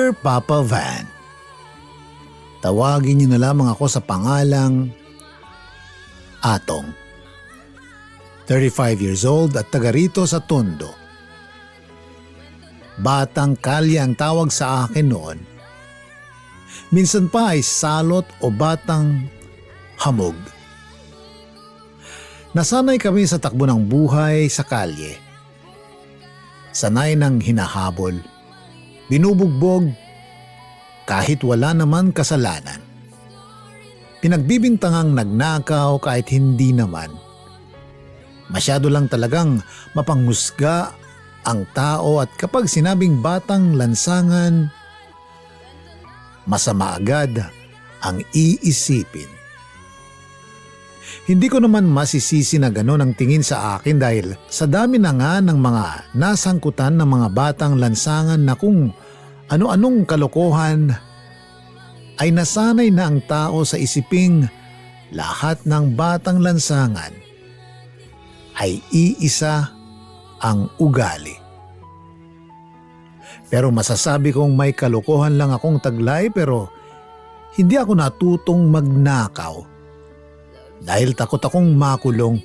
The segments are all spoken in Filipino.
Dear Papa Van, tawagin niyo na lamang ako sa pangalang Atong. 35 years old at taga rito sa Tondo. Batang kalye ang tawag sa akin noon. Minsan pa ay salot o batang hamog. Nasanay kami sa takbo ng buhay sa kalye. Sanay ng hinahabol, binubugbog, kahit wala naman kasalanan. Pinagbibintangang nagnakaw kahit hindi naman. Masyado lang talagang mapanghusga ang tao at kapag sinabing batang lansangan, masama agad ang iisipin. Hindi ko naman masisisi na gano'n ang tingin sa akin dahil sa dami na nga ng mga nasangkutan ng mga batang lansangan na kung ano-anong kalokohan ay nasanay na ang tao sa isiping lahat ng batang lansangan ay iisa ang ugali. Pero masasabi kong may kalokohan lang akong taglay pero hindi ako natutong magnakaw. Dahil takot akong makulong.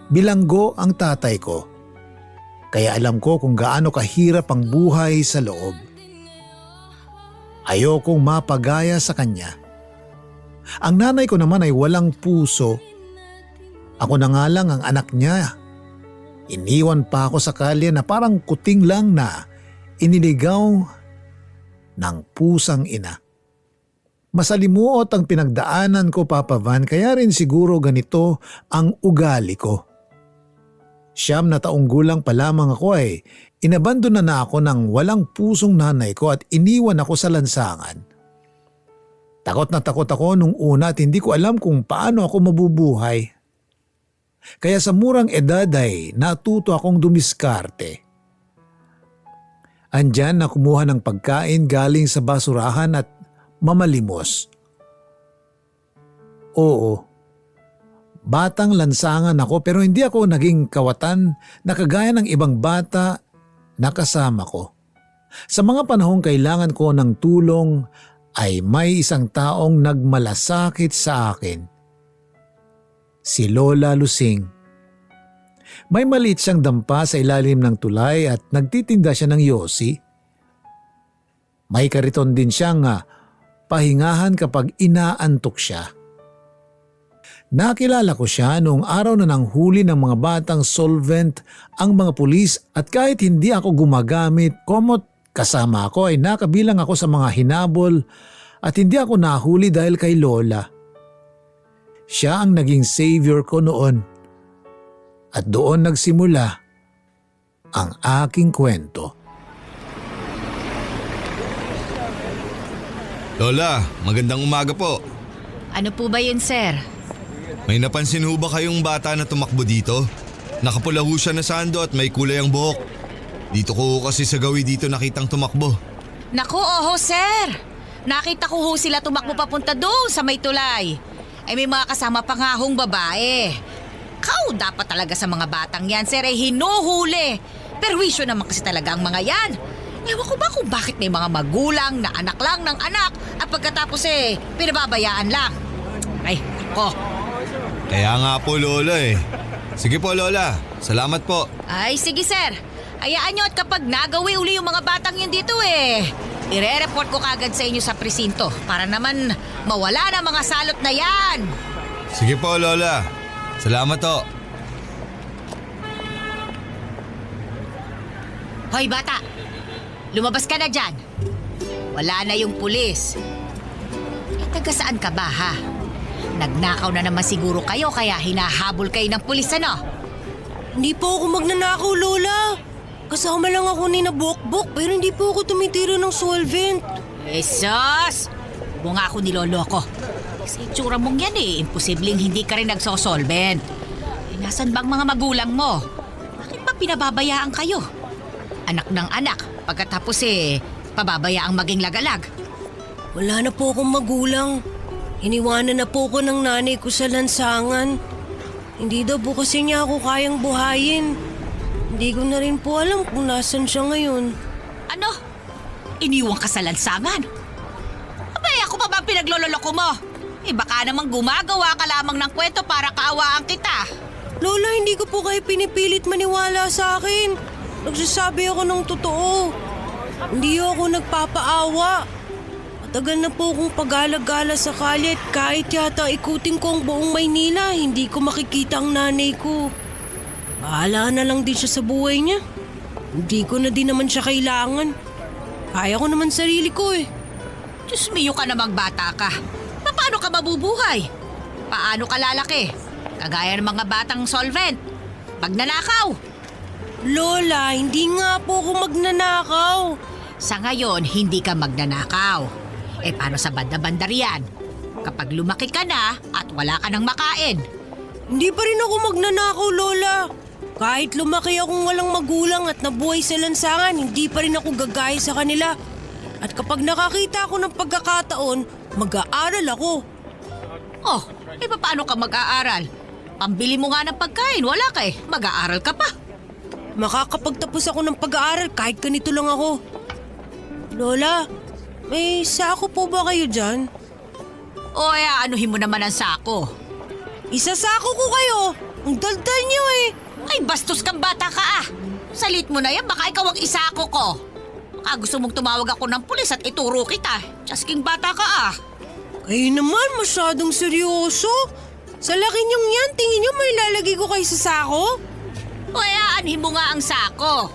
Bilanggo ang tatay ko, kaya alam ko kung gaano kahirap ang buhay sa loob. Ayokong mapagaya sa kanya. Ang nanay ko naman ay walang puso. Ako na nga lang ang anak niya. Iniwan pa ako sa kalye na parang kuting lang na iniligaw ng pusang ina. Masalimuot ang pinagdaanan ko, Papa Van, kaya rin siguro ganito ang ugali ko. 9 na taong gulang pa lamang ako ay inabandona na ako ng walang pusong nanay ko at iniwan ako sa lansangan. Takot na takot ako nung una at hindi ko alam kung paano ako mabubuhay. Kaya sa murang edad ay natuto akong dumiskarte. Andyan na kumuha ng pagkain galing sa basurahan at mamalimos. Oo, batang lansangan ako pero hindi ako naging kawatan na kagaya ng ibang bata na kasama ko. Sa mga panahong kailangan ko ng tulong ay may isang taong nagmalasakit sa akin. Si Lola Lusing. May maliit siyang dampa sa ilalim ng tulay at nagtitinda siya ng yosi. May kariton din siyang pahingahan kapag inaantok siya. Nakilala ko siya noong araw na nanghuli ng mga batang solvent ang mga pulis at kahit hindi ako gumagamit, komot kasama ako ay nakabilang ako sa mga hinabol at hindi ako nahuli dahil kay Lola. Siya ang naging savior ko noon at doon nagsimula ang aking kwento. Lola, magandang umaga po. Ano po ba yun, sir? May napansin ho ba kayong bata na tumakbo dito? Nakapula ho siya na sando at may kulay ang buhok. Dito ko kasi sa gawi dito nakitang tumakbo. Naku, oho, sir. Nakita ko ho sila tumakbo papunta doon sa may tulay. Ay may mga kasama pang hahong babae. Kau dapat talaga sa mga batang yan, sir, ay hinuhuli. Perwisyo naman kasi talaga ang mga yan. Ewan ko ba kung bakit may mga magulang na anak lang ng anak at pagkatapos pinababayaan lang. Ay, ako. Kaya nga po, Lola eh. Sige po, Lola. Salamat po. Ay, sige, sir. Hayaan nyo at kapag nagawi uli yung mga batang yun dito ire-report ko kagad sa inyo sa presinto para naman mawala na mga salot na yan. Sige po, Lola. Salamat po. Hoy, bata. Lumabas ka na dyan. Wala na yung pulis. Taga saan ka ba, ha? Nagnakaw na naman siguro kayo kaya hinahabol kayo ng pulis, ano? Hindi po ako magnanakaw, Lola. Kasama lang ako ni na Bokbok pero hindi po ako tumitira ng solvent. Jesus! Huwag nga ako niloloko. Kasi itsura mong yan imposibleng hindi ka rin nagsosolvent. Nasaan bang mga magulang mo? Bakit ba pinababayaan kayo? Anak ng anak, pagkatapos pababayaang maging lagalag. Wala na po akong magulang. Iniwanan na po ko ng nanay ko sa lansangan. Hindi daw po kasi niya ako kayang buhayin. Hindi ko na rin po alam kung nasan siya ngayon. Ano? iniwang ka sa lansangan. Abay, ako pa ba ang pinaglololoko mo? Baka namang gumagawa ka lamang ng kwento para kaawaan kita. Lola, hindi ko po kayo pinipilit maniwala sa akin. Nagsasabi ako ng totoo. Hindi ako nagpapaawa. Matagal na po akong pag-alagala sa kalye at kahit yata ikutin ko ang buong Maynila, hindi ko makikita ang nanay ko. Bahala na lang din siya sa buhay niya. Hindi ko na din naman siya kailangan. Kaya ko naman sarili ko eh. Diyos miyo ka namang bata ka. Paano ka mabubuhay? Paano ka lalaki? Kagaya ng mga batang solvent. Magnanakaw. Lola, hindi nga po ako magnanakaw. Sa ngayon, hindi ka magnanakaw. Paano sa banda-banda riyan? Kapag lumaki ka na at wala ka nang makain. Hindi pa rin ako magnanakaw, Lola. Kahit lumaki akong walang magulang at nabuhay sa lansangan, hindi pa rin ako gagaya sa kanila. At kapag nakakita ako ng pagkakataon, mag-aaral ako. Oh, paano ka mag-aaral? Pambili mo nga ng pagkain, wala ka mag-aaral ka pa. Makakapagtapos ako ng pag-aaral kahit ganito lang ako. Lola, may sako po ba kayo dyan? O anuhin mo naman ang sako. Isasako ko kayo. Ang daldal niyo eh. Ay, bastos kang bata ka Salit mo na yan, baka ikaw ang isako ko. Baka gusto mong tumawag ako ng pulis at ituro kita. Tiyasking bata ka Kayo naman masyadong seryoso. Sa laki niyong yan, tingin niyo may lalagay ko kayo sa sako? O aanhin mo nga ang sako.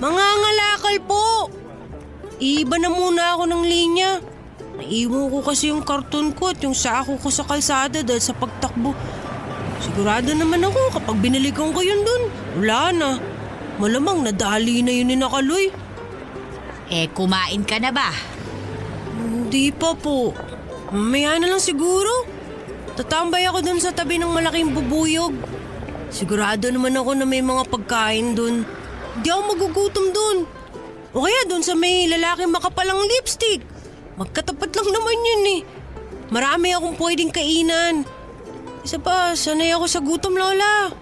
Mangangalakal po. Iba na muna ako ng linya. Naiwan ko kasi yung karton ko at yung sako ko sa kalsada dahil sa pagtakbo. Sigurado naman ako kapag binalikan ko yun dun, wala na. Malamang nadali na yun ni Nakaloy. Kumain ka na ba? Hindi pa po. Mamaya na lang siguro. Tatambay ako dun sa tabi ng malaking bubuyog. Sigurado naman ako na may mga pagkain dun. Hindi ako magugutom dun. O kaya dun sa may lalaking makapalang lipstick. Magkatapat lang naman yun eh. Marami akong pwedeng kainan. Isa pa, sanay ako sa gutom, Lola.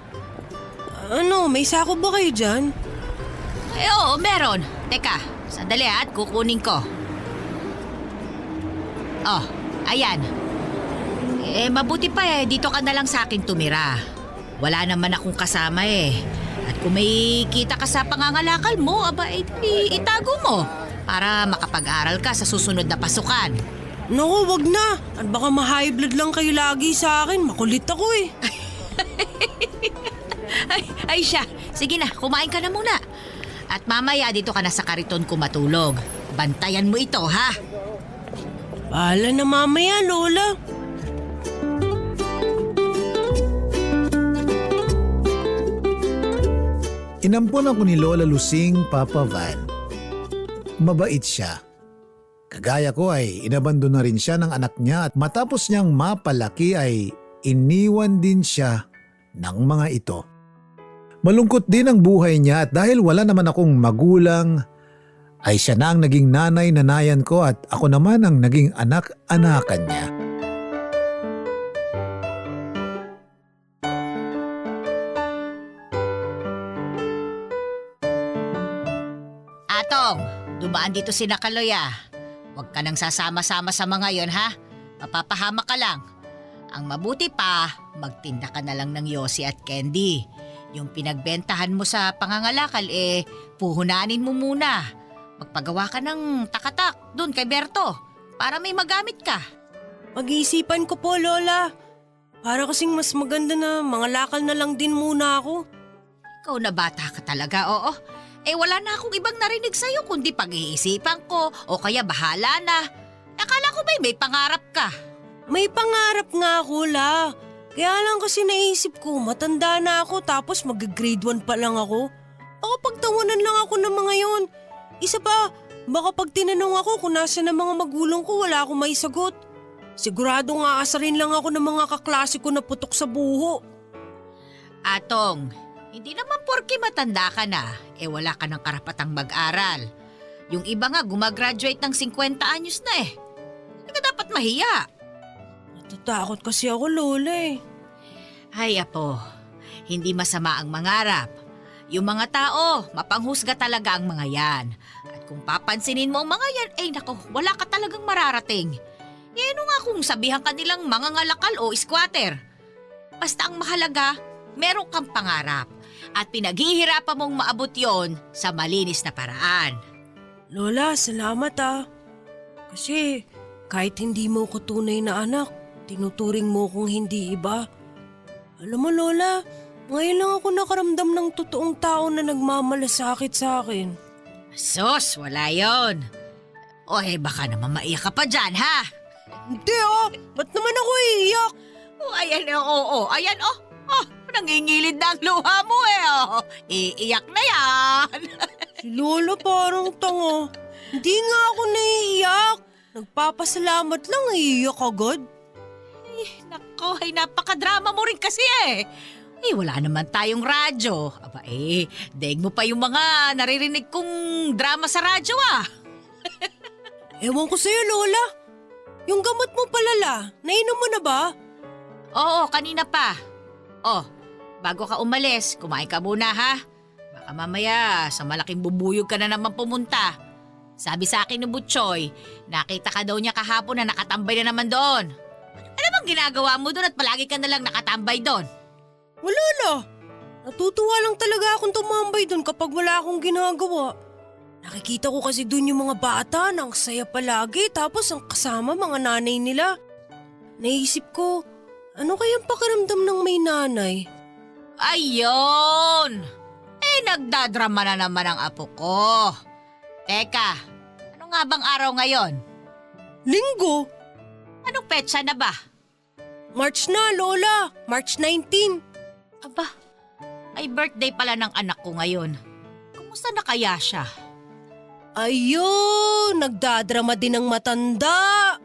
May sako ba kayo dyan? Oo, meron. Teka, sandali at kukunin ko. Oh, ayan. Mabuti pa dito ka na lang sa akin tumira. Wala naman akong kasama At kung may kita ka sa pangangalakal mo, itago mo. Para makapag-aral ka sa susunod na pasukan. Naku, wag na. At baka ma-high blood lang kayo lagi sa akin. Makulit ako Ay siya, sige na, kumain ka na muna. At mamaya dito ka na sa kariton ko matulog. Bantayan mo ito, ha? Bahala na mamaya, Lola. Inampon ako ni Lola Lusing, Papa Van. Mabait siya. Kagaya ko ay inabandon na rin siya ng anak niya at matapos niyang mapalaki ay iniwan din siya ng mga ito. Malungkot din ang buhay niya at dahil wala naman akong magulang, ay siya na ang naging nanay-nanayan ko at ako naman ang naging anak-anakan niya. Atong, dumaan dito si Nakaloy Huwag ka nang sasama-sama sa mga yon, ha? Mapapahama ka lang. Ang mabuti pa, magtinda ka na lang ng yosi at candy. Yung pinagbentahan mo sa pangangalakal, puhunanin mo muna. Magpagawa ka ng takatak dun kay Berto para may magamit ka. Pag-iisipan ko po, Lola. Para kasing mas maganda na mga lakal na lang din muna ako. Ikaw na bata ka talaga, oo. Wala na akong ibang narinig sa'yo kundi pag-iisipan ko o kaya bahala na. Akala ko ba may pangarap ka? May pangarap nga ako, La. Kaya lang kasi naisip ko, matanda na ako tapos mag-grade 1 pa lang ako. Baka pagtawanan lang ako ng mga yon. Isa pa, baka pag tinanong ako kung nasa na mga magulang ko, wala akong maisagot. Sigurado nga asarin lang ako ng mga kaklase ko na putok sa buho. Atong, hindi naman porke matanda ka na, wala ka ng karapatang mag-aral. Yung iba nga gumagraduate ng 50 anyos na Hindi ka dapat mahiya. Natatakot kasi ako, Lola Ay apo, hindi masama ang mangarap. Yung mga tao, mapanghusga talaga ang mga yan. At At kung papansinin mo ang mga yan, ay nako, wala ka talagang mararating. Eh ano nga kung sabihan ka nilang mga ngalakal o squatter. Basta ang mahalaga, meron kang pangarap at pinaghihirapan mong maabot yon sa malinis na paraan. Lola, salamat ah. Kasi kahit hindi mo ko tunay na anak, tinuturing mo kong hindi iba. Alam mo Lola, ngayon lang ako nakaramdam ng totoong tao na nagmamalasakit sa akin. Sus, wala yon. O baka naman maiyak ka pa dyan, ha? Hindi ah, ba't naman ako iiyak? Ayan, ayan, nangingilid na ang luha mo Iiyak na yan. Si Lola parang tanga. Hindi nga ako naiiyak. Nagpapasalamat lang, iiyak agad. Nako, napakadrama mo rin kasi wala naman tayong radyo. Aba daig mo pa yung mga naririnig kong drama sa radyo Ewan ko sa'yo, Lola. Yung gamot mo palala, nainom mo na ba? Oo, kanina pa. Bago ka umalis, kumain ka muna ha. Baka mamaya sa malaking bubuyog ka na naman pumunta. Sabi sa akin ni Butchoy, nakita ka daw niya kahapon na nakatambay na naman doon. Ano bang ginagawa mo doon at palagi ka na lang nakatambay doon? Wala na. Natutuwa lang talaga akong tumambay doon kapag wala akong ginagawa. Nakikita ko kasi doon yung mga bata na ang saya palagi tapos ang kasama mga nanay nila. Naisip ko, ano kayang pakiramdam ng may nanay? Ayun! Nagdadrama na naman ang apo ko. Teka, ano nga bang araw ngayon? Linggo? Anong petsa na ba? March na, Lola. March 19. Aba, ay birthday pala ng anak ko ngayon. Kumusta na kaya siya? Ayun, nagdadrama din ang matanda.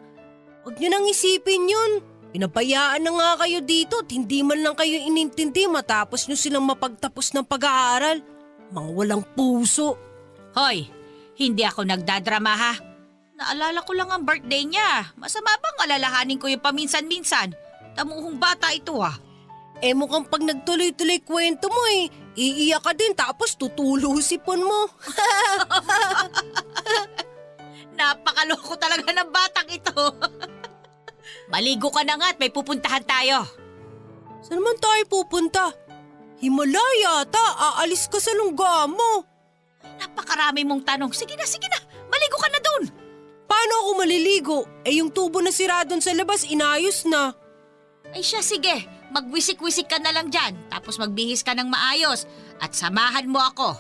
Huwag niyo nang isipin yun. Pinabayaan na nga kayo dito at hindi man lang kayo inintindi matapos niyo silang mapagtapos ng pag-aaral. Mga walang puso. Hoy, hindi ako nagdadrama ha. Naalala ko lang ang birthday niya. Masama bang alalahanin ko yung paminsan-minsan? Tamuhong bata ito Mukhang pag nagtuloy-tuloy kwento mo iiyak ka din tapos tutulusipon mo. Napakaloko talaga ng batang ito. Maligo ka na nga at may pupuntahan tayo. Saan naman tayo pupunta? Himalaya yata, aalis ka sa lungga mo. Napakarami mong tanong. Sige na, maligo ka na dun. Paano ako maliligo? Yung tubo na sira doon sa labas, inayos na. Ay siya, sige. Magwisik-wisik ka na lang dyan. Tapos magbihis ka ng maayos. At samahan mo ako.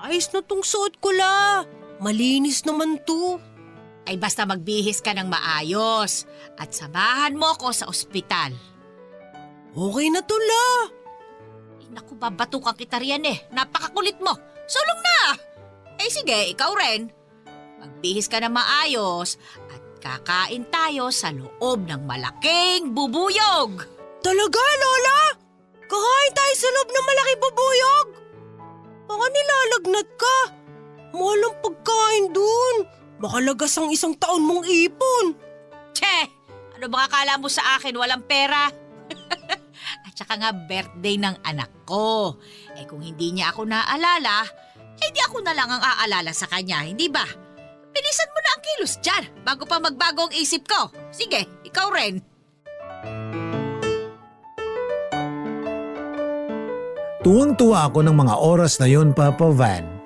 Ayos na tong suot ko la. Malinis naman to. Ay basta magbihis ka ng maayos. At samahan mo ako sa ospital. Okay na to la. Naku, babatukan kita riyan Napakakulit mo. Sulong na! Sige, ikaw rin. Magbihis ka ng maayos at kakain tayo sa loob ng malaking bubuyog. Talaga, Lola? Kakain tayo sa loob ng malaking bubuyog? Baka nilalagnat ka. Mahal ang pagkain dun. Baka lagas ang isang taon mong ipon. Che! Ano ba akala mo sa akin? Walang pera? At saka nga birthday ng anak ko. Kung hindi niya ako naaalala, di ako na lang ang aalala sa kanya, hindi ba? Bilisan mo na ang kilos dyan bago pa magbago ang isip ko. Sige, ikaw rin. Tuwang-tuwa ako ng mga oras na yon, Papa Van.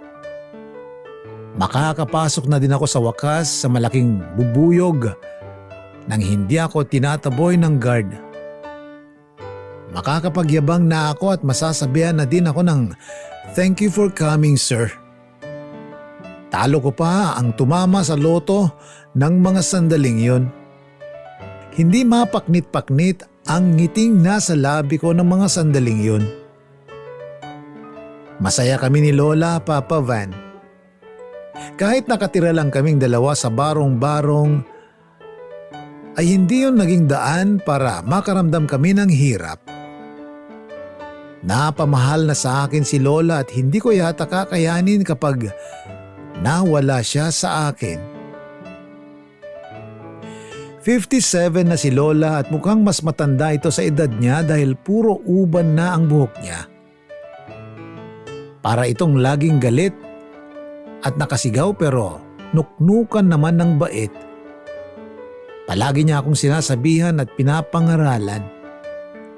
Makakapasok na din ako sa wakas sa malaking bubuyog nang hindi ako tinataboy ng guard. Makakapagyabang na ako at masasabihan na din ako ng "Thank you for coming, sir." Talo ko pa ang tumama sa loto ng mga sandaling yon. Hindi mapaknit-paknit ang ngiting nasa labi ko ng mga sandaling yon. Masaya kami ni Lola, Papa Van. Kahit nakatira lang kaming dalawa sa barong-barong, ay hindi yun naging daan para makaramdam kami ng hirap. Napamahal na sa akin si Lola at hindi ko yata kakayanin kapag nawala siya sa akin. 57 na si Lola at mukhang mas matanda ito sa edad niya dahil puro uban na ang buhok niya. Para itong laging galit at nakasigaw pero nuknukan naman ng bait. Palagi niya akong sinasabihan at pinapangaralan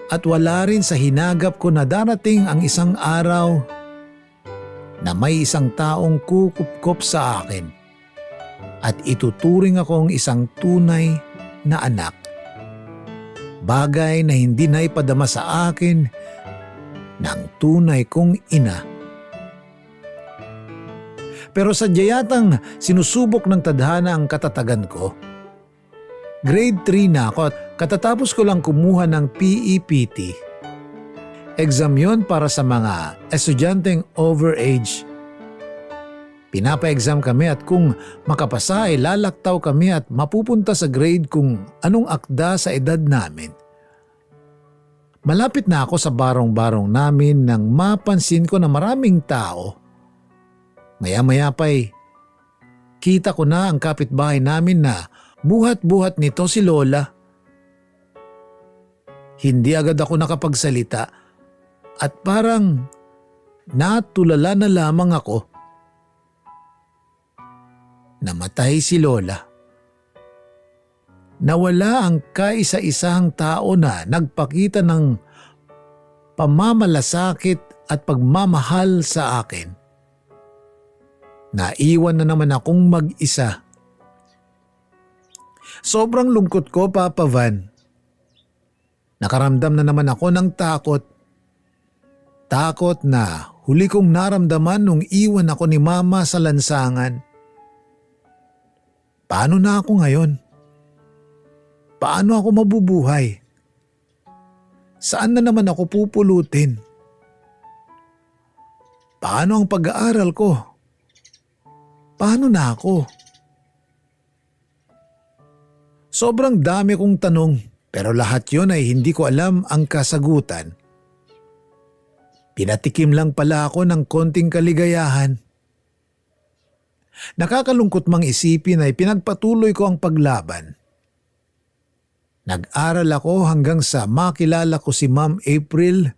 at wala rin sa hinagap ko na darating ang isang araw na may isang taong kukupkop sa akin at ituturing akong isang tunay na anak. Bagay na hindi na ipadama sa akin ng tunay kong ina. Pero sadya yatang sinusubok ng tadhana ang katatagan ko. Grade 3 na ako at katatapos ko lang kumuha ng PEPT. Exam yon para sa mga estudyanteng overage. Pinapa-exam kami at kung makapasa ay lalaktaw kami at mapupunta sa grade kung anong akda sa edad namin. Malapit na ako sa barong-barong namin nang mapansin ko na maraming tao. Maya-maya pa'y kita ko na ang kapitbahay namin na buhat-buhat nito si Lola. Hindi agad ako nakapagsalita at parang natulala na lamang ako. Namatay si Lola. Nawala ang kaisa-isang tao na nagpakita ng pamamalasakit at pagmamahal sa akin. Naiwan na naman akong mag-isa. Sobrang lungkot ko, Papa Van. Nakaramdam na naman ako ng takot. Takot na huli kong naramdaman nung iwan ako ni Mama sa lansangan. Paano na ako ngayon? Paano ako mabubuhay? Saan na naman ako pupulutin? Paano ang pag-aaral ko? Paano na ako? Sobrang dami kong tanong pero lahat yon ay hindi ko alam ang kasagutan. Pinatikim lang pala ako ng konting kaligayahan. Nakakalungkot mang isipin ay pinagpatuloy ko ang paglaban. Nag-aral ako hanggang sa makilala ko si Ma'am April,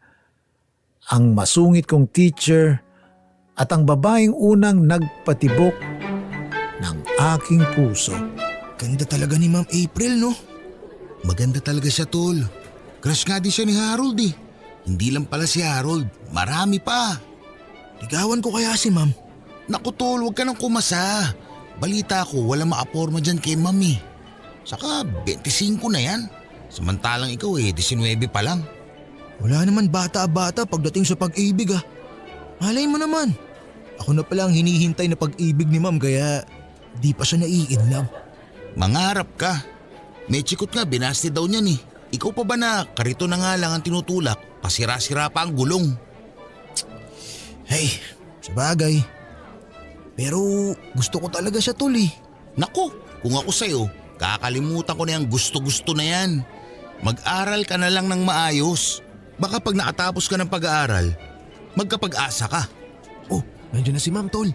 ang masungit kong teacher at ang babaeng unang nagpatibok ng aking puso. Ganda talaga ni Ma'am April, no? Maganda talaga siya, tol. Crush nga din siya ni Harold eh. Hindi lang pala si Harold, marami pa. Ligawan ko kaya si Ma'am. Naku tol, huwag ka nang kumasa. Balita ko, walang maaporma dyan kay Ma'am eh. Saka 25 na yan. Samantalang ikaw 19 pa lang. Wala naman bata-bata pagdating sa pag-ibig ah. Malay mo naman. Ako na pala ang hinihintay na pag-ibig ni Ma'am kaya di pa siya naiinlove. Mangarap ka. May chikot nga, binasti daw niyan eh. Ikaw pa ba na karito na nga lang ang tinutulak, pasira-sira pa ang gulong. Hey, sabagay. Pero gusto ko talaga siya tol eh. Naku, kung ako sa'yo, kakalimutan ko na yung gusto-gusto na yan. Mag-aral ka na lang ng maayos. Baka pag nakatapos ka ng pag-aaral, magkapag-asa ka. Oh, nandiyan na si Ma'am tol.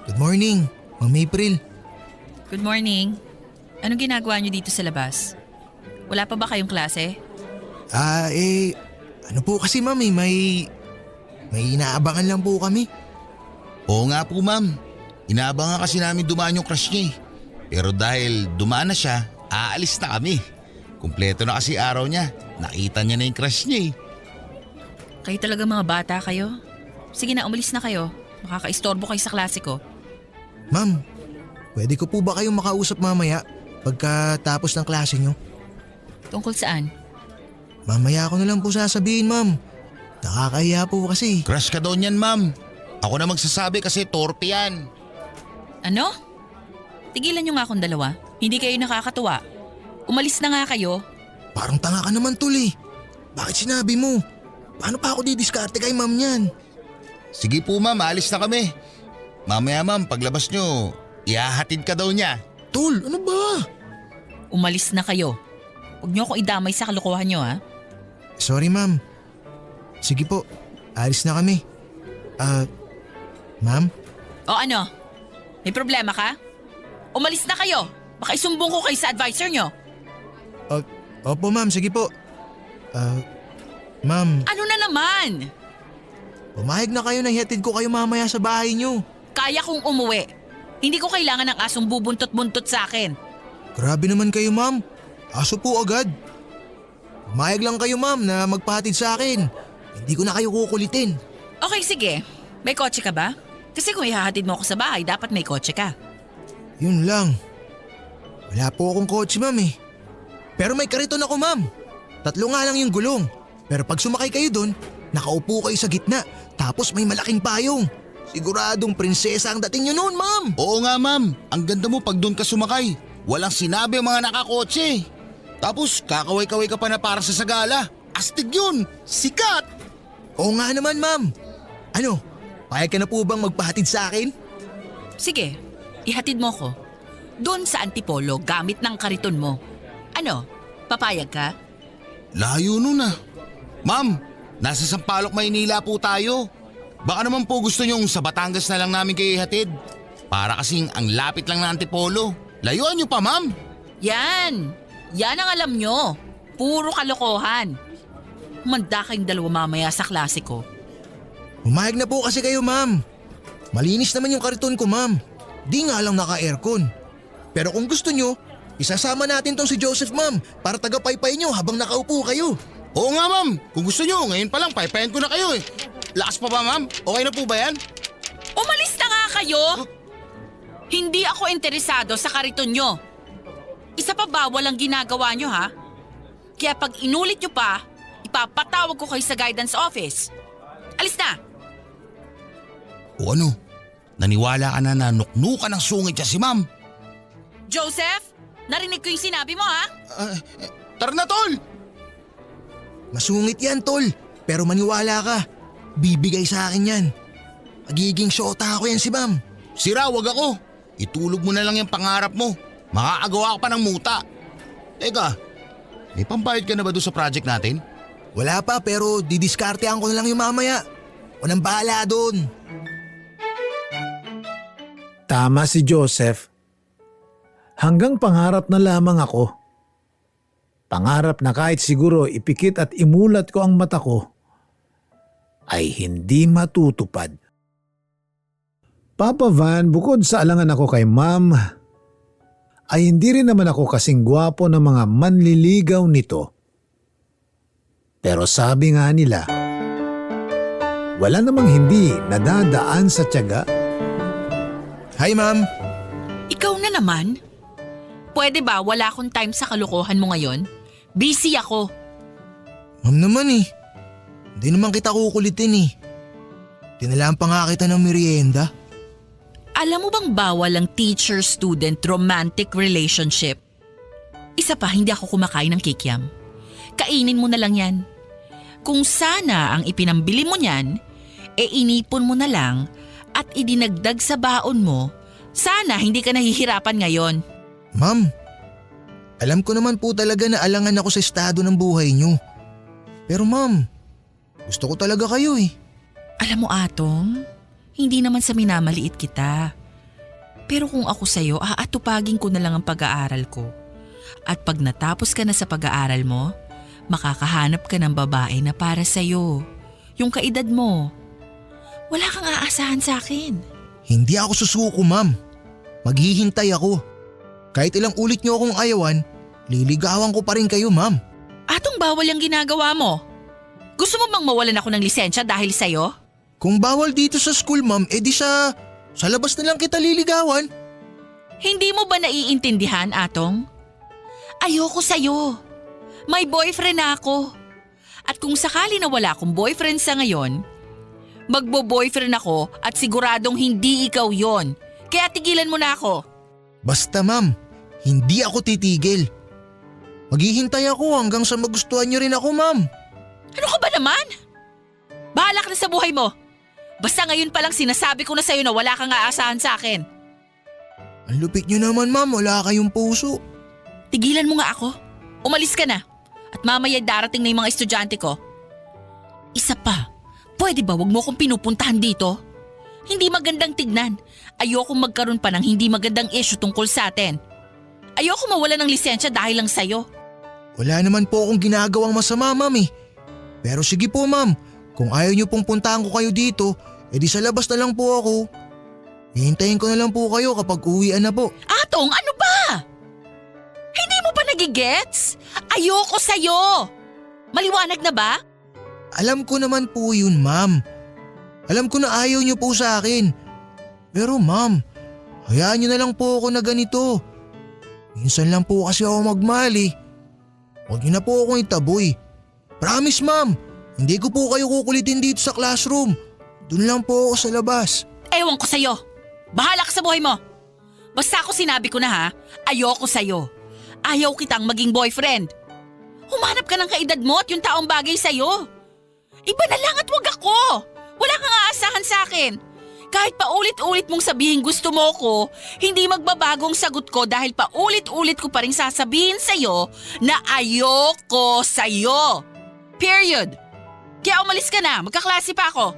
Good morning, Ma'am April. Good morning. Anong ginagawa niyo dito sa labas? Wala pa ba kayong klase? Ano po kasi Ma'am eh, may inaabangan lang po kami. Oo nga po ma'am, inaabangan kasi namin dumaan yung crush niya eh. Pero dahil dumaan na siya, aalis na kami. Kumpleto na kasi araw niya, nakita niya na yung crush niya eh. Kayo talaga mga bata kayo? Sige na, umalis na kayo. Makakaistorbo kayo sa klase ko. Ma'am, pwede ko po ba kayong makausap mamaya pagkatapos ng klase niyo? Tungkol saan? Mamaya ko na lang po sasabihin Ma'am. Nakakahiya po kasi. Crush ka daw niyan ma'am. Ako na magsasabi kasi torpe yan. Ano? Tigilan niyo nga akong dalawa. Hindi kayo nakakatuwa. Umalis na nga kayo. Parang tanga ka naman tol eh. Bakit sinabi mo? Paano pa ako didiskarte kay Ma'am yan? Sige po ma'am, alis na kami. Mamaya ma'am, paglabas nyo, ihahatid ka daw niya. Tol, ano ba? Umalis na kayo. Huwag niyo akong idamay sa kalokohan niyo ha. Sorry Ma'am. Sige po, alis na kami. Ma'am? O ano? May problema ka? Umalis na kayo. Baka isumbong ko kayo sa advisor niyo. Opo Ma'am, sige po. Ma'am, Ano na naman? pumayag na kayo na ihatid ko kayo mamaya sa bahay niyo. Kaya kong umuwi. Hindi ko kailangan ng asong bubuntot-buntot sa akin. Grabe naman kayo ma'am. Aso po agad. Mayag lang kayo ma'am na magpahatid sa akin. Hindi ko na kayo kukulitin. Okay, sige. May kotse ka ba? Kasi kung ihahatid mo ako sa bahay, dapat may kotse ka. Yun lang. Wala po akong kotse ma'am eh. Pero may kariton ako ma'am. 3 nga lang yung gulong. Pero pag sumakay kayo dun, nakaupo kayo sa gitna. Tapos may malaking payong. Siguradong prinsesa ang dating nyo noon ma'am. Oo nga ma'am, ang ganda mo pag doon ka sumakay. Walang sinabi ang mga nakakotse. Tapos kakaway-kaway ka pa na para sa sagala. Astig yun! Sikat! Oo nga naman ma'am. Ano, payag ka na po bang magpahatid sa akin? Sige, ihatid mo ko. Doon sa Antipolo gamit ng kariton mo. Ano, papayag ka? Layo nun ah. Ma'am, nasa Sampaloc, Maynila po tayo. Baka naman po gusto nyong sa Batangas na lang namin kayo ihatid. Para kasing ang lapit lang ng Antipolo. Layuan nyo pa ma'am. Yan! Yan ang alam nyo. Puro kalokohan. Manda kayong dalawa mamaya sa klase ko. Pumayag na po kasi kayo ma'am. Malinis naman yung kariton ko ma'am. Di nga lang naka-aircon. Pero kung gusto nyo, isasama natin tong si Joseph ma'am para tagapaypay nyo habang nakaupo kayo. Oo nga ma'am, kung gusto nyo, ngayon pa lang paypayan ko na kayo eh. Lakas pa ba ma'am? Okay na po ba yan? Umalis na nga kayo! Hindi ako interesado sa kariton nyo. Isa pa bawal ang ginagawa nyo ha? Kaya pag inulit nyo pa, ipapatawag ko kayo sa guidance office. Alis na! O ano? Naniwala ka na na nuknukan ng sungit siya si ma'am? Joseph, narinig ko yung sinabi mo ha? Tara na tol! Masungit yan tol, pero maniwala ka. Bibigay sa akin yan. Magiging syota ako yan si ma'am. Sira, wag ako. Itulog mo na lang yung pangarap mo. Makakagawa ka pa ng muta. Teka, may pambayad ka na ba doon sa project natin? Wala pa pero didiskartehan ko na lang yung mamaya. Ako nang bahala doon. Tama si Joseph. Hanggang pangarap na lamang ako. Pangarap na kahit siguro ipikit at imulat ko ang mata ko, ay hindi matutupad. Papa Van, bukod sa alangan ako kay Ma'am, ay hindi rin naman ako kasing gwapo ng mga manliligaw nito. Pero sabi nga nila, wala namang hindi nadadaan sa tiyaga. Hi ma'am. Ikaw na naman? Pwede ba wala akong time sa kalokohan mo ngayon? Busy ako. Ma'am naman eh. Hindi naman kita kukulitin eh. Tinalaan pa nga kita ng merienda. Alam mo bang bawal ang teacher-student romantic relationship? Isa pa, hindi ako kumakain ng kikiam. Kainin mo na lang yan. Kung sana ang ipinambili mo niyan, inipon mo na lang at idinagdag sa baon mo, sana hindi ka nahihirapan ngayon. Ma'am, alam ko naman po talaga na alangan ako sa estado ng buhay niyo. Pero ma'am, gusto ko talaga kayo eh. Alam mo Atong, hindi naman sa minamaliit kita. Pero kung ako sa'yo, aatupagin ko na lang ang pag-aaral ko. At pag natapos ka na sa pag-aaral mo, makakahanap ka ng babae na para sa'yo. Yung kaedad mo. Wala kang aasahan sa akin. Hindi ako susuko ma'am. Maghihintay ako. Kahit ilang ulit niyo akong ayawan, liligawan ko pa rin kayo ma'am. Atong bawal ang ginagawa mo. Gusto mo bang mawalan ako ng lisensya dahil sa'yo? Kung bawal dito sa school ma'am, edi sa labas na lang kita liligawan. Hindi mo ba naiintindihan, Atong? Ayoko sa'yo. May boyfriend na ako. At kung sakali na wala akong boyfriend sa ngayon, magbo-boyfriend ako at siguradong hindi ikaw yon. Kaya tigilan mo na ako. Basta ma'am, hindi ako titigil. Maghihintay ako hanggang sa magustuhan niyo rin ako ma'am. Ano ka ba naman? Bahala ka na sa buhay mo. Basta ngayon pa lang sinasabi ko na sa'yo na wala kang aasahan sa akin. Ang lupit niyo naman ma'am, wala kayong puso. Tigilan mo nga ako. Umalis ka na. At mamaya darating na yung mga estudyante ko. Isa pa, pwede ba wag mo akong pinupuntahan dito? Hindi magandang tignan. Ayokong magkaroon pa ng hindi magandang issue tungkol sa atin. Ayoko mawala ng lisensya dahil lang sa'yo. Wala naman po akong ginagawang masama ma'am eh. Pero sige po ma'am, kung ayaw niyo pong puntahan ko kayo dito, edi sa labas na lang po ako. Hihintayin ko na lang po kayo kapag uwian na po. Atong, ano ba? Hindi mo pa nagigets? Ayoko sa'yo. Maliwanag na ba? Alam ko naman po yun, ma'am. Alam ko na ayaw niyo po sa akin. Pero ma'am, hayaan niyo na lang po ako na ganito. Minsan lang po kasi ako magmahal eh. Huwag niyo na po akong itaboy. Promise ma'am, hindi ko po kayo kukulitin dito sa classroom. Doon lang po ako sa labas. Ewan ko sa'yo. Bahala ka sa buhay mo. Basta ako sinabi ko na ha, ayoko sa'yo. Ayaw kitang maging boyfriend. Humanap ka ng kaedad mo at yung taong bagay sa'yo. Iba na lang at wag ako. Wala kang aasahan sa akin. Kahit paulit-ulit mong sabihin gusto mo ko, hindi magbabagong sagot ko dahil paulit-ulit ko pa rin sasabihin sa'yo na ayoko sa'yo. Period. Kaya umalis ka na, magkaklase pa ako.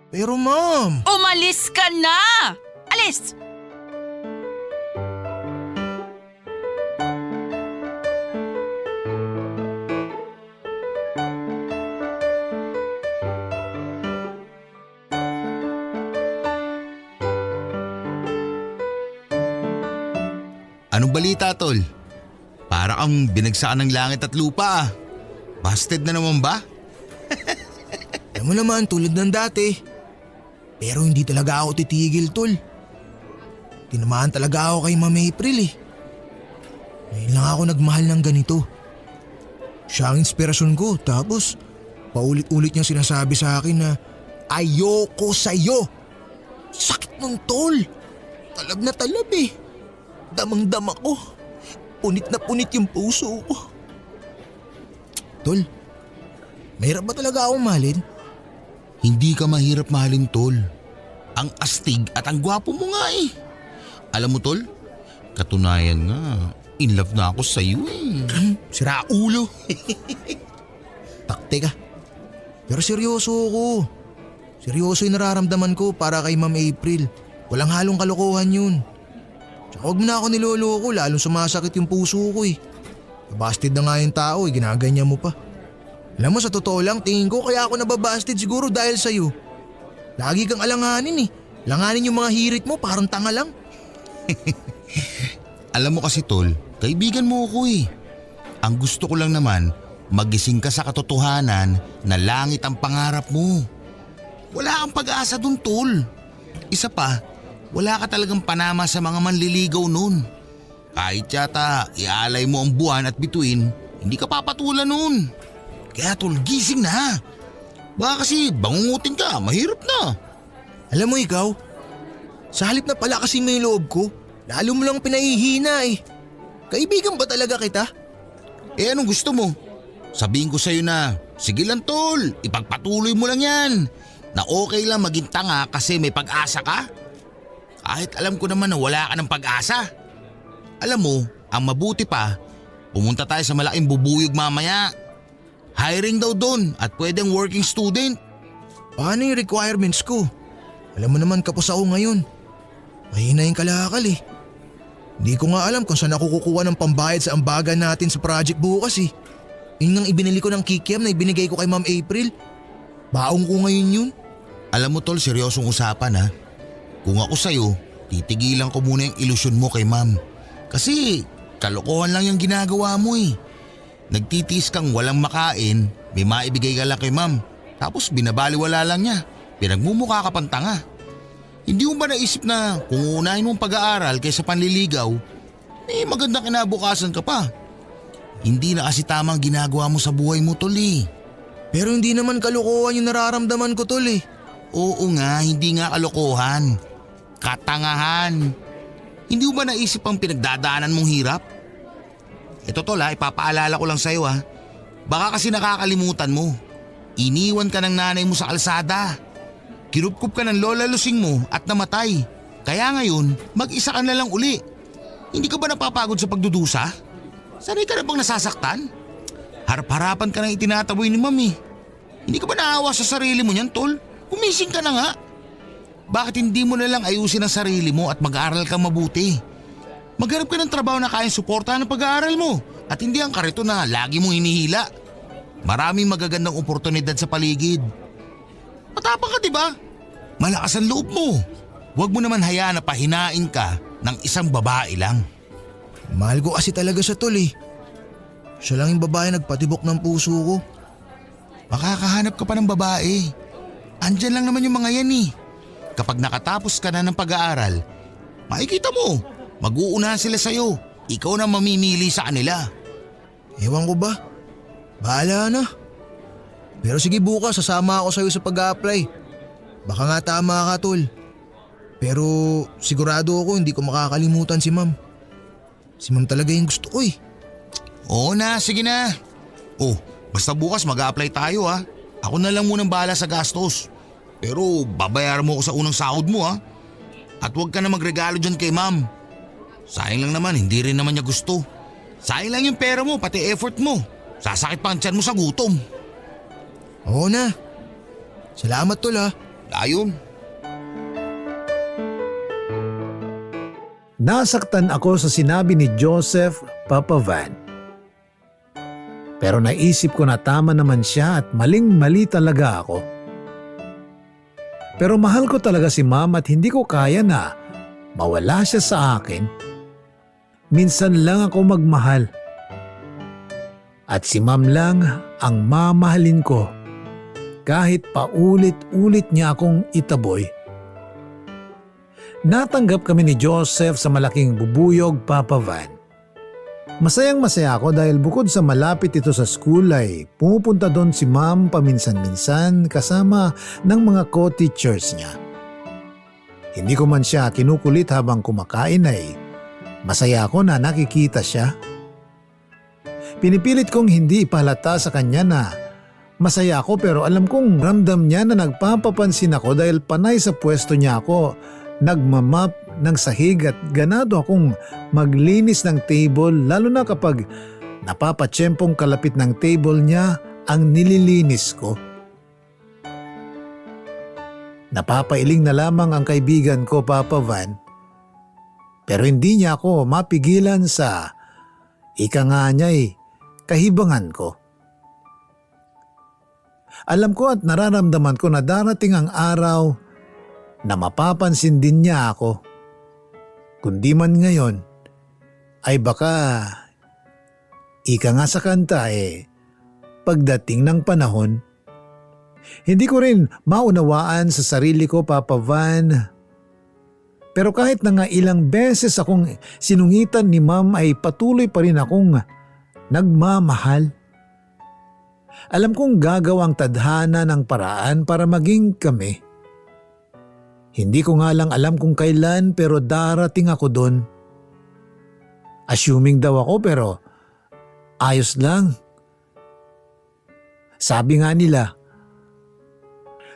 Pero ma'am… Umalis ka na! Alis! Anong balita, tol? Para kang binagsakan ng langit at lupa ah. Busted na naman ba? Alam mo naman tulad ng dati. Pero hindi talaga ako titigil, tol. Tinamaan talaga ako kay Ma'am April eh. Ngayon lang ako nagmahal ng ganito. Siya ang inspirasyon ko, tapos paulit-ulit niyang sinasabi sa akin na ayoko sa'yo. Sakit ng tol. Talab na talab eh. Damang-dama ko. Punit na punit yung puso ko. Tol, mahirap ba talaga akong mahalin? Hindi ka mahirap mahalin, tol. Ang astig at ang gwapo mo nga eh. Alam mo, tol, katunayan nga, in love na ako sa'yo eh. Sira ulo. Takte ka. Pero seryoso ako. Seryoso yung nararamdaman ko para kay Ma'am April. Walang halong kalokohan yun. Tsaka huwag mo na ako niloloko, lalong sumasakit yung puso ko eh. Nabasted na nga yung tao eh, ginaganyan mo pa. Alam mo, sa totoo lang, tingin ko kaya ako nababasted siguro dahil sa'yo. Lagi kang alanganin eh. Langanin yung mga hirit mo, parang tanga lang. Alam mo kasi, tol, kaibigan mo ako eh. Ang gusto ko lang naman, magising ka sa katotohanan na langit ang pangarap mo. Wala kang pag-asa dun, tol. Isa pa, wala ka talagang panama sa mga manliligaw nun. Kahit yata ialay mo ang buwan at bituin, hindi ka papatulan nun. Kaya tol, gising na. Baka kasi bangungutin ka, mahirap na. Alam mo ikaw, sa halip na palakasin mo yung loob ko, lalo mo lang pinahihina eh. Kaibigan ba talaga kita? Eh anong gusto mo? Sabihin ko sa'yo na, sige lang tol, ipagpatuloy mo lang yan. Na okay lang maging tanga kasi may pag-asa ka. Kahit alam ko naman na wala ka ng pag-asa. Alam mo, ang mabuti pa, pumunta tayo sa malaking bubuyog mamaya. Hiring daw doon at pwedeng working student. Paano yung requirements ko? Alam mo naman kapos ako ngayon. Mahina yung kalakal eh. Hindi ko nga alam kung saan ako kukuha ng pambayad sa ambagan natin sa project bukas eh. Yun nga ibinili ko ng kikiam na ibinigay ko kay Ma'am April. Baong ko ngayon yun. Alam mo tol, seryosong usapan ha. Kung ako sa'yo, titigilan ko muna yung ilusyon mo kay ma'am. Kasi kalokohan lang yung ginagawa mo eh. Nagtitiis kang walang makain, may maibigay ka lang kay ma'am. Tapos binabaliwala lang niya, pinagmumukha ka pang tanga. Hindi mo ba naisip na kung uunahin mong pag-aaral kaysa panliligaw, may magandang kinabukasan ka pa. Hindi na kasi tamang ginagawa mo sa buhay mo tol eh. Pero hindi naman kalokohan yung nararamdaman ko tol eh. Oo nga, hindi nga kalokohan. Katangahan. Hindi mo ba naisip ang pinagdadaanan mong hirap? Ito tol ha, ipapaalala ko lang sa'yo ha. Baka kasi nakakalimutan mo. Iniwan ka ng nanay mo sa kalsada. Kinupkup ka ng lola lusing mo at namatay. Kaya ngayon, mag-isa ka na lang uli. Hindi ka ba napapagod sa pagdudusa? Sanay ka na bang nasasaktan? Harap-harapan ka na itinataboy ni mami. Hindi ka ba naawa sa sarili mo niyan tol? Gumising ka na nga. Bakit hindi mo na lang ayusin ang sarili mo at mag-aaral ka mabuti? Maghanap ka ng trabaho na kayang suportahan ang pag-aaral mo at hindi ang karito na lagi mong hinihila. Maraming magagandang oportunidad sa paligid. Matapang ka diba? Malakas ang loob mo. Huwag mo naman hayaan na pahinain ka ng isang babae lang. Mahal ko kasi talaga siya tol eh. Siya lang yung babae nagpatibok ng puso ko. Makakahanap ka pa ng babae. Andyan lang naman yung mga yan eh. Kapag nakatapos ka na ng pag-aaral, makikita mo, mag-uunahan sila sa'yo. Ikaw na mamimili sa kanila. Ewan ko ba? Bahala na. Pero sige bukas, sasama ako sa'yo sa pag-a-apply. Baka nga tama ka tol. Pero sigurado ako hindi ko makakalimutan si ma'am. Si ma'am talaga yung gusto ko eh. Oo na, sige na. Oh, basta bukas mag-a-apply tayo ha. Ako na lang munang bahala sa gastos. Pero babayaran mo ako sa unang sahod mo ha. At huwag ka na magregalo dyan kay ma'am. Sayang lang naman, hindi rin naman niya gusto. Sayang lang yung pera mo, pati effort mo. Sasakit pa ang tiyan mo sa gutom. Oo na. Salamat tol ha. Ayun. Nasaktan ako sa sinabi ni Joseph, Papa Van. Pero naisip ko na tama naman siya at maling-mali talaga ako. Pero mahal ko talaga si Ma'am at hindi ko kaya na mawala siya sa akin. Minsan lang ako magmahal. At si Ma'am lang ang mamahalin ko kahit paulit-ulit niya akong itaboy. Natanggap kami ni Joseph sa malaking bubuyog, Papa Van. Masayang-masaya ako dahil bukod sa malapit ito sa school ay pumupunta doon si Ma'am paminsan-minsan kasama ng mga co-teachers niya. Hindi ko man siya kinukulit habang kumakain ay masaya ako na nakikita siya. Pinipilit kong hindi ipalata sa kanya na masaya ako pero alam kong ramdam niya na nagpapapansin ako dahil panay sa pwesto niya ako nagmamap ng sahig at ganado akong maglinis ng table lalo na kapag napapatsyempong kalapit ng table niya ang nililinis ko. Napapailing na lamang ang kaibigan ko, Papa Van, pero hindi niya ako mapigilan sa ika nga niya'y kahibangan ko. Alam ko at nararamdaman ko na darating ang araw na mapapansin din niya ako. Kundi man ngayon, ay baka ika nga sa kanta pagdating ng panahon. Hindi ko rin maunawaan sa sarili ko, Papa Van. Pero kahit na nga ilang beses akong sinungitan ni Ma'am ay patuloy pa rin akong nagmamahal. Alam kong gagawang tadhana ng paraan para maging kami. Hindi ko nga lang alam kung kailan pero darating ako doon. Assuming daw ako pero ayos lang. Sabi nga nila,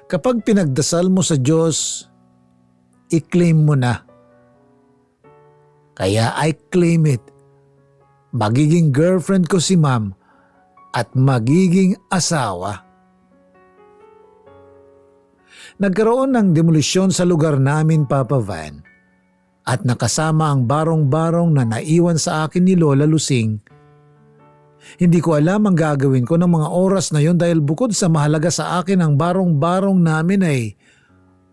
kapag pinagdasal mo sa Diyos, i-claim mo na. Kaya I claim it. Magiging girlfriend ko si Ma'am at magiging asawa. Nagkaroon ng demolisyon sa lugar namin, Papa Van, at nakasama ang barong-barong na naiwan sa akin ni Lola Lusing. Hindi ko alam ang gagawin ko ng mga oras na yon dahil bukod sa mahalaga sa akin ang barong-barong namin ay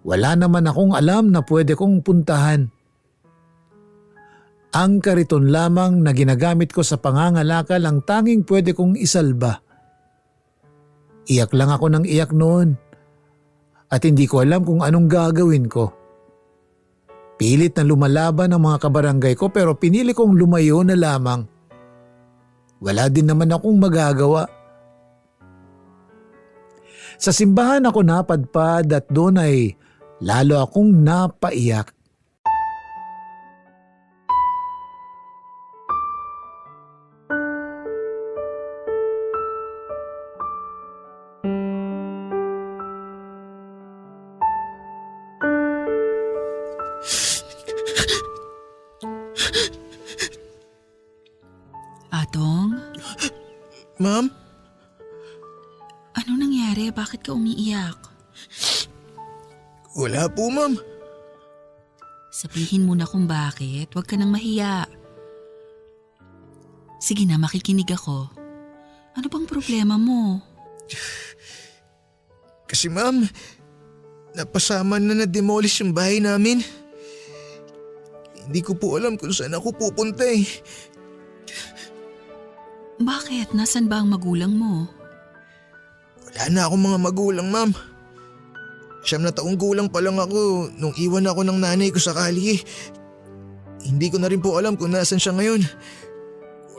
wala naman akong alam na pwede kong puntahan. Ang kariton lamang na ginagamit ko sa pangangalakal ang tanging pwede kong isalba. Iyak lang ako ng iyak noon. At hindi ko alam kung anong gagawin ko. Pilit na lumalaban ang mga kabarangay ko pero pinili kong lumayo na lamang. Wala din naman akong magagawa. Sa simbahan ako napadpad at doon ay lalo akong napaiyak. Atong, Ma'am? anong nangyari? Bakit ka umiiyak? Wala po ma'am. Sabihin mo na kung bakit. Huwag ka nang mahiya. Sige na, makikinig ako. Ano bang problema mo? Kasi ma'am, napasama na na-demolish yung bahay namin. Hindi ko po alam kung saan ako pupunta eh. Bakit? Nasaan ba ang magulang mo? Wala na akong mga magulang, ma'am. 9 na taong gulang pa lang ako nung iwan ako ng nanay ko sa kalye. Hindi ko na rin po alam kung nasan siya ngayon.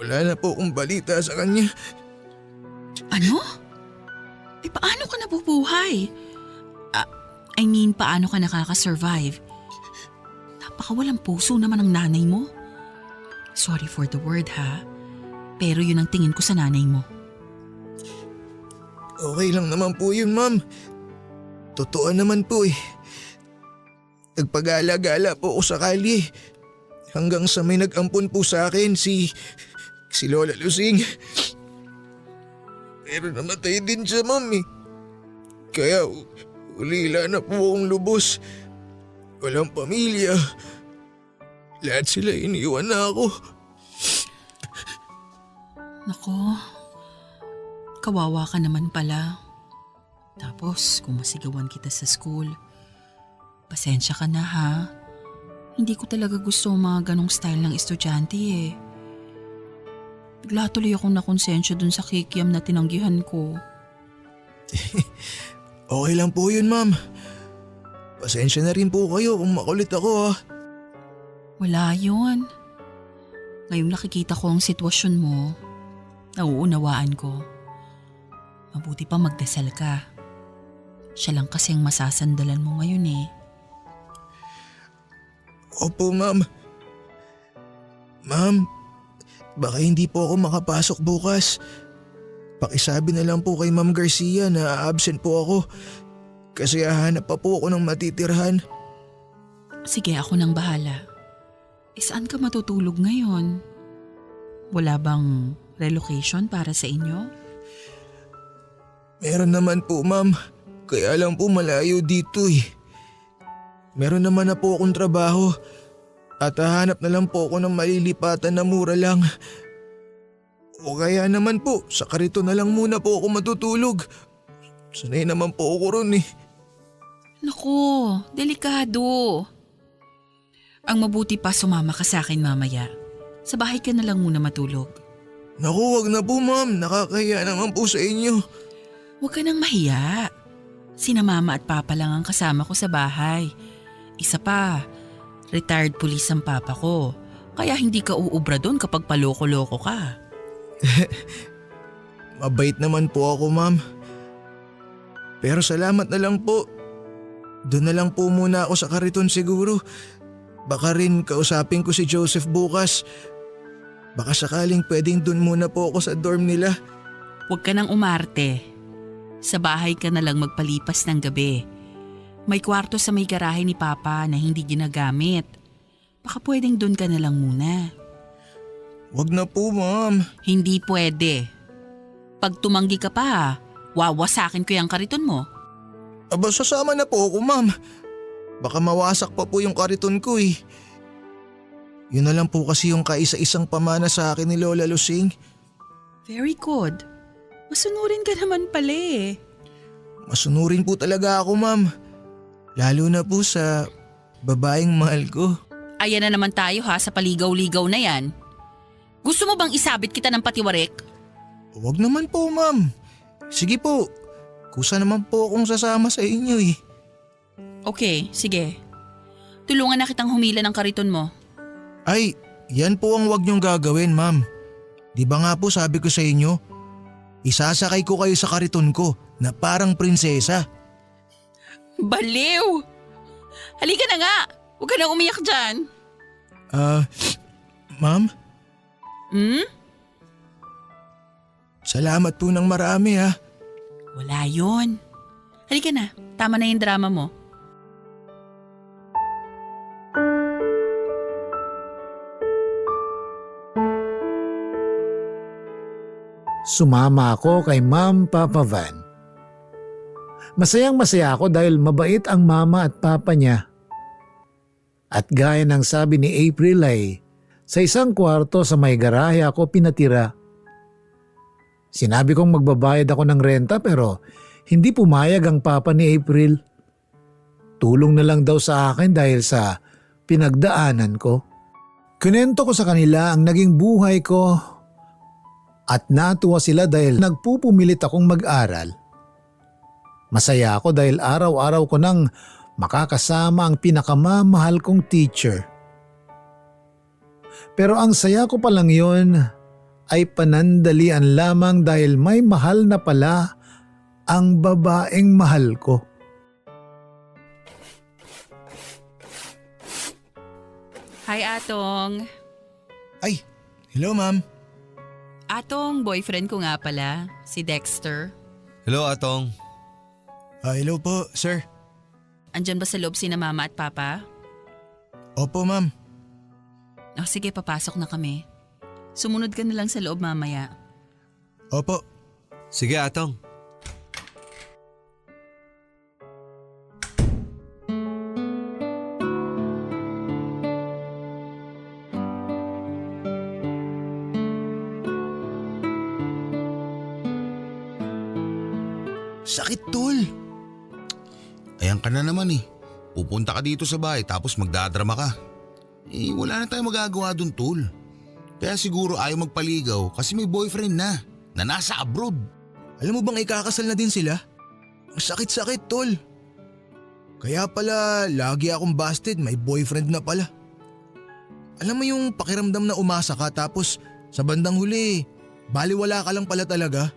Wala na po akong balita sa kanya. Ano? Eh paano ka nabubuhay? Paano ka nakaka-survive? Napakawalang puso naman ang nanay mo. Sorry for the word ha, pero yun ang tingin ko sa nanay mo. Okay lang naman po yun, ma'am. Totoo naman po eh. Nagpagala-gala po ako sa kalye. Hanggang sa may nag-ampon po sa akin si Lola Lusing. Pero namatay din siya, ma'am eh. Kaya ulila na po akong lubos. Walang pamilya. Lahat sila iniwan na ako. Nako, kawawa ka naman pala. Tapos kung masigawan kita sa school, pasensya ka na ha. Hindi ko talaga gusto ang mga ganong style ng estudyante eh. Bigla tuloy akong nakonsensya dun sa kikiam na tinanggihan ko. Okay lang po yun, ma'am. Pasensya na rin po kayo kung makulit ako ha. Wala yun. Ngayong nakikita ko ang sitwasyon mo, nauunawaan ko. Mabuti pa magdasal ka. Siya lang kasi ang masasandalan mo ngayon eh. Opo, ma'am. Ma'am, baka hindi po ako makapasok bukas. Pakisabi na lang po kay Ma'am Garcia na absent po ako kasi hahanap pa po ako ng matitirhan. Sige, ako nang bahala. Saan ka matutulog ngayon? Wala bang relocation para sa inyo? Meron naman po, ma'am. Kaya lang po malayo dito eh. Meron naman na po akong trabaho at hahanap na lang po ako ng malilipatan na mura lang. O kaya naman po, sa karito na lang muna po ako matutulog. Sanay naman po ako ron eh. Naku, delikado. Ang mabuti pa sumama ka sa akin mamaya. Sa bahay ka na lang muna matulog. Naku, wag na po, ma'am. Nakakahiya naman po sa inyo. Huwag ka nang mahiya. Sina mama at papa lang ang kasama ko sa bahay. Isa pa, retired police ang papa ko. Kaya hindi ka uubra doon kapag paloko-loko ka. Mabait naman po ako, ma'am. Pero salamat na lang po. Doon na lang po muna ako sa kariton siguro. Baka rin kausapin ko si Joseph bukas. Baka sakaling pwedeng doon muna po ako sa dorm nila. Huwag ka nang umarte. Sa bahay ka na lang magpalipas ng gabi. May kwarto sa may garahe ni Papa na hindi ginagamit. Baka pwedeng doon ka na lang muna. Wag na po, ma'am. Hindi pwede. Pag tumanggi ka pa, wawasakin ko yung kariton mo. Aba, sasama na po ako, ma'am. Baka mawasak pa po yung kariton ko eh. Yun na lang po kasi yung kaisa-isang pamana sa akin ni Lola Lusing. Very good. Masunurin ka naman pala eh. Masunurin po talaga ako, ma'am. Lalo na po sa babaeng mahal ko. Ayan na naman tayo ha sa paligaw-ligaw na yan. Gusto mo bang isabit kita ng patiwarik? Huwag naman po, ma'am. Sige po. Kusa naman po akong sasama sa inyo eh. Okay, sige. Tulungan na kitang humila ng kariton mo. Ay, yan po ang wag niyong gagawin, ma'am. Di ba nga po sabi ko sa inyo, isasakay ko kayo sa kariton ko na parang prinsesa. Baliw! Halika na nga! Huwag ka na umiyak dyan. Ma'am? Salamat po ng marami ha. Wala yon. Halika na, tama na yung drama mo. Sumama ako kay Ma'am Papa Van. Masayang masaya ako dahil mabait ang mama at papa niya. At gaya ng sabi ni April ay sa isang kwarto sa may garahe ako pinatira. Sinabi kong magbabayad ako ng renta pero hindi pumayag ang papa ni April. tulong na lang daw sa akin dahil sa pinagdaanan ko. Kunento ko sa kanila ang naging buhay ko at natuwa sila dahil nagpupumilit akong mag-aral. Masaya ako dahil araw-araw ko nang makakasama ang pinakamamahal kong teacher. Pero ang saya ko palang yon ay panandalian lamang dahil may mahal na pala ang babaeng mahal ko. Hi, Atong. Ay, hello ma'am. Atong, boyfriend ko nga pala, si Dexter. Hello, Atong. Hello po, sir. Andyan ba sa loob sina mama at papa? Opo ma'am. Sige, papasok na kami. Sumunod ka na lang sa loob mamaya. Opo. Sige, Atong. Sakit, tol. Ayan ka na naman eh. Pupunta ka dito sa bahay tapos magdadrama ka. Wala na tayong magagawa dun, tol. Kaya siguro ayaw magpaligaw kasi may boyfriend na nasa abroad. Alam mo bang ikakasal na din sila? Ang sakit-sakit, tol. Kaya pala lagi akong busted, may boyfriend na pala. Alam mo yung pakiramdam na umasa ka tapos sa bandang huli, baliwala ka lang pala talaga.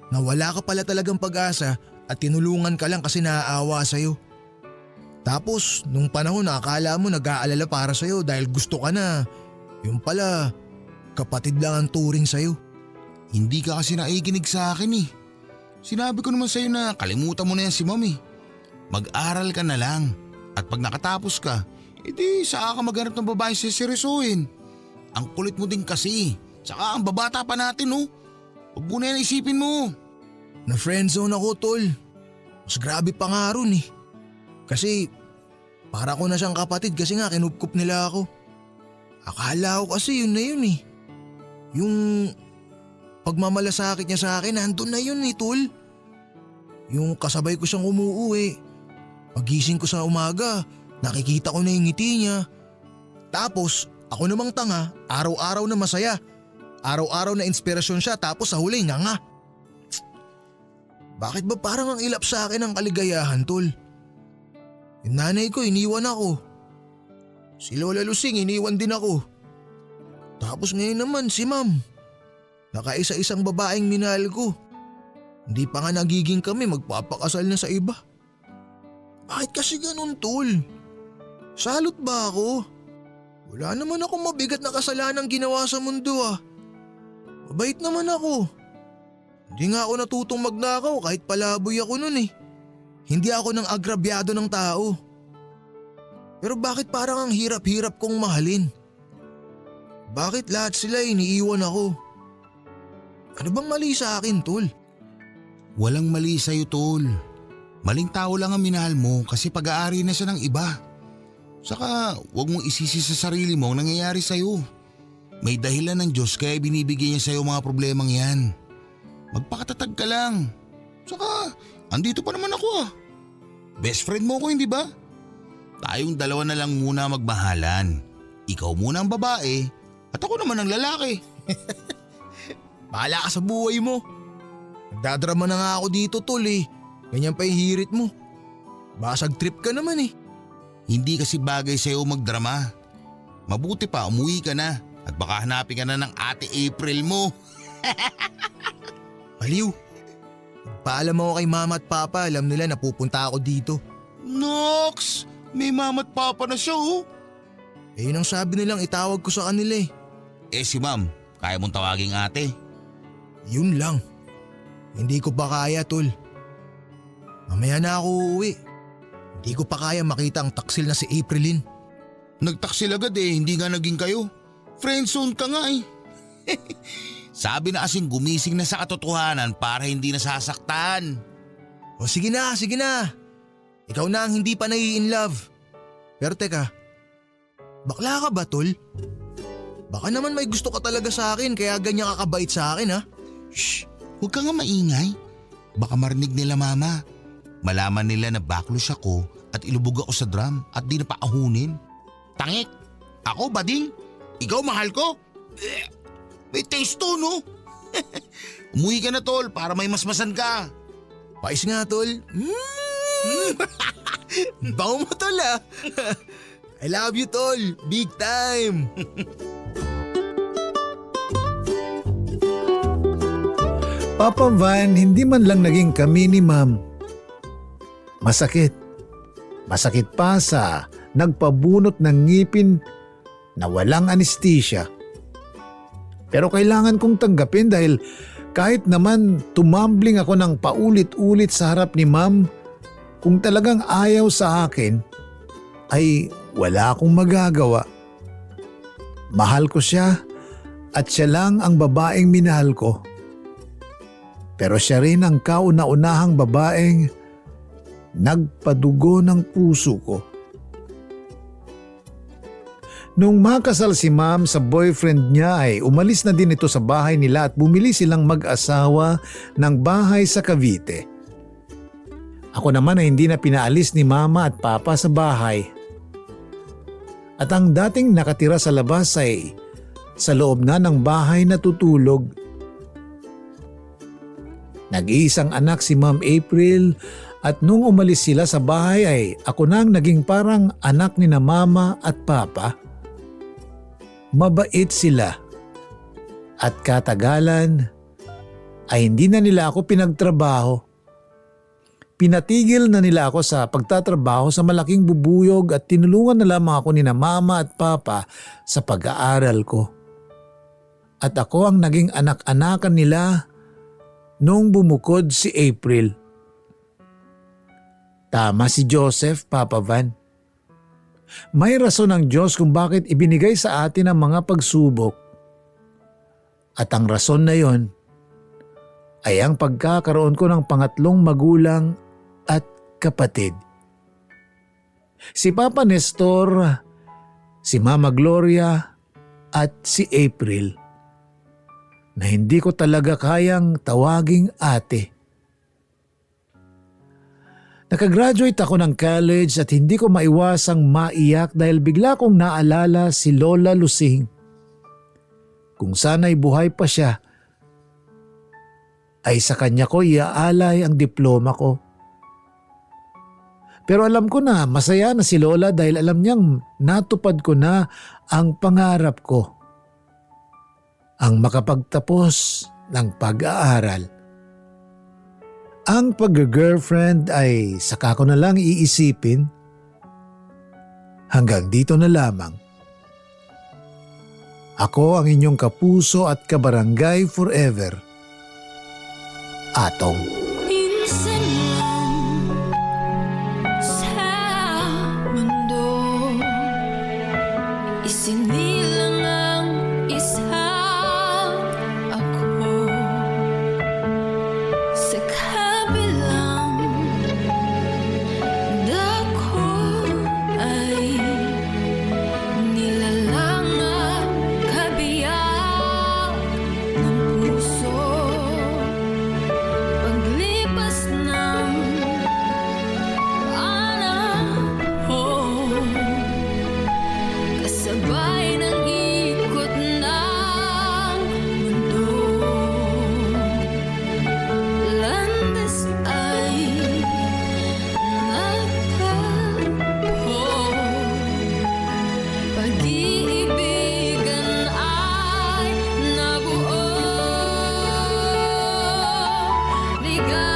Na wala ka pala talagang pag-asa at tinulungan ka lang kasi naaawa sa'yo. Tapos nung panahon na akala mo nag-aalala para sa'yo dahil gusto ka na, yung pala kapatid lang ang turing sa'yo. Hindi ka kasi naikinig sa akin eh. Sinabi ko naman sa'yo na kalimutan mo na yan si mami. Mag-aral ka na lang at pag nakatapos ka, edi saka ka maghanap ng babae siseryosohin. Ang kulit mo din kasi, saka ang babata pa natin oh. Huwag mo na yan isipin mo. Na friendzone ako, tol. Mas grabe pa nga ron eh. Kasi para ko na siyang kapatid kasi nga kinupkup nila ako. Akala ko kasi yun na yun eh. Yung pagmamalasakit niya sa akin, nandun na yun eh, tol. Yung kasabay ko siyang umuwi. Pagising ko sa umaga, nakikita ko na yung ngiti niya. Tapos ako namang tanga, araw-araw na masaya. Araw-araw na inspirasyon siya tapos sa huli nga. Bakit ba parang ang ilap sa akin ang kaligayahan, tol? Yung nanay ko iniwan ako. Si Lola Lusing iniwan din ako. Tapos ngayon naman si ma'am. Nakaisa-isang babaeng minahal ko. Hindi pa nga nagiging kami, magpapakasal na sa iba. Bakit kasi ganun, tol? Salot ba ako? Wala naman akong mabigat na kasalanang ginawa sa mundo ah. Mabait naman ako. Hindi nga ako natutong magnakaw kahit palaboy ako nun eh. Hindi ako nang agrabyado ng tao. Pero bakit parang ang hirap-hirap kong mahalin? Bakit lahat sila iniiwan ako? Ano bang mali sa akin, tol? Walang mali sa'yo, tol. Maling tao lang ang minahal mo kasi pag-aari na siya ng iba. Saka huwag mong isisi sa sarili mo ang nangyayari sa'yo. May dahilan ng Diyos kaya binibigay niya sa'yo mga problemang yan. Magpakatatag ka lang. Saka andito pa naman ako ah. Best friend mo ko, hindi ba? Tayong dalawa na lang muna magmahalan. Ikaw muna ang babae at ako naman ang lalaki. Bahala ka sa buhay mo. Nagdadrama na nga ako dito, tol eh. Ganyan pa yung hirit mo. Basag trip ka naman eh. Hindi kasi bagay sa'yo magdrama. Mabuti pa umuwi ka na at baka hanapin ka na ng ate April mo. Baliw. Paalam ako kay mama at papa, alam nila na pupunta ako dito. Nox! May mama at papa na siya oh. Yun ang sabi nilang itawag ko sa kanila eh. Si ma'am, kaya mong tawaging ate? Yun lang. Hindi ko pa kaya, tol. Mamaya na ako uuwi. Hindi ko pa kaya makita ang taksil na si Aprilin. Nagtaksil agad hindi nga naging kayo. Friendzone ka nga eh. Sabi na kasing gumising na sa katotohanan para hindi nasasaktan. O sige na, sige na. Ikaw na ang hindi pa nai-inlove. Pero teka, bakla ka ba, tol? Baka naman may gusto ka talaga sa akin kaya ganyan kakabait sa akin ha. Shh, huwag ka nga maingay. Baka marinig nila mama. Malaman nila na baklos ako at ilubog ako sa drum at di napaahunin. Tangik! Ako, bading? Ikaw, mahal ko? May taste to, no? Umuwi ka na, tol, para may masmasan ka. Pais nga, tol. Bango mo, tol ah. I love you, tol. Big time. Papa Van, hindi man lang naging kami ni Ma'am. Masakit. Masakit pa sa nagpabunot ng ngipin na walang anesthesia. Pero kailangan kong tanggapin dahil kahit naman tumambling ako ng paulit-ulit sa harap ni Ma'am, kung talagang ayaw sa akin, ay wala akong magagawa. Mahal ko siya at siya lang ang babaeng minahal ko. Pero siya rin ang kauna-unahang babaeng nagpadugo ng puso ko. Nung makasal si Ma'am sa boyfriend niya ay umalis na din ito sa bahay nila at bumili silang mag-asawa ng bahay sa Cavite. Ako naman ay hindi na pinaalis ni Mama at Papa sa bahay. At ang dating nakatira sa labas ay sa loob na ng bahay natutulog. Nag-iisang anak si Ma'am April at nung umalis sila sa bahay ay ako na ang naging parang anak ni na Mama at Papa. Mabait sila at katagalan ay hindi na nila ako pinagtrabaho. Pinatigil na nila ako sa pagtatrabaho sa malaking bubuyog at tinulungan na lamang ako ni na Mama at Papa sa pag-aaral ko. At ako ang naging anak-anakan nila nung bumukod si April. Tama si Joseph, Papa Van. May rason ang Diyos kung bakit ibinigay sa atin ang mga pagsubok. At ang rason na yon ay ang pagkakaroon ko ng pangatlong magulang at kapatid. Si Papa Nestor, si Mama Gloria at si April. Na hindi ko talaga kayang tawaging ate. Nakagraduate ako ng college at hindi ko maiwasang maiyak dahil bigla kong naalala si Lola Lusing. Kung sana'y buhay pa siya, ay sa kanya ko iaalay ang diploma ko. Pero alam ko na masaya na si Lola dahil alam niyang natupad ko na ang pangarap ko. Ang makapagtapos ng pag-aaral. Ang pag-girlfriend ay saka ko na lang iisipin. Hanggang dito na lamang. Ako ang inyong kapuso at kabarangay forever. Atong. Minsan lang sa mundo isinilang ang isa ako sa kabilang dako ay nilalang at kabiyak ng puso. Paglipas ng panahon, kasabay ng ikot ng mundo, landas ay nagtagpo. Pag-iibigan ay nabuo. Ligaya